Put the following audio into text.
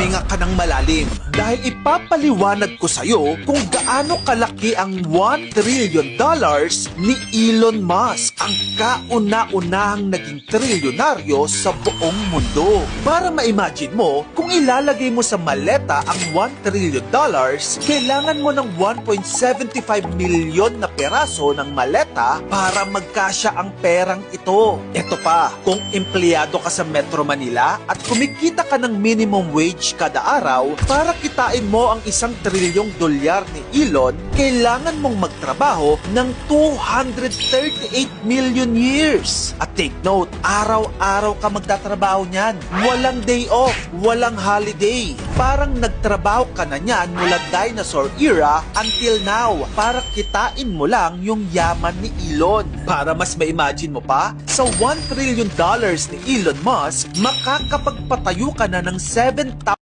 Huminga ka ng malalim dahil ipapaliwanag ko sa'yo kung gaano kalaki ang $1 trillion ni Elon Musk, ang kauna-unahang naging trilyonaryo sa buong mundo. Para ma-imagine mo, kung ilalagay mo sa maleta ang $1 trillion, kailangan mo ng 1.75 milyon na peraso ng maleta para magkasya ang perang ito. Ito pa, kung empleyado ka sa Metro Manila at kumikita ka ng minimum wage kada araw, para kitain mo ang $1 trilyong ni Elon, kailangan mong magtrabaho ng 238 million years. At take note, araw-araw ka magtatrabaho niyan. Walang day off, walang holiday. Parang nagtrabaho ka na niyan mula dinosaur era until now para kitain mo lang yung yaman ni Elon. Para mas ma-imagine mo pa, sa $1 trillion ni Elon Musk, makakapagpatayo ka na ng 7,000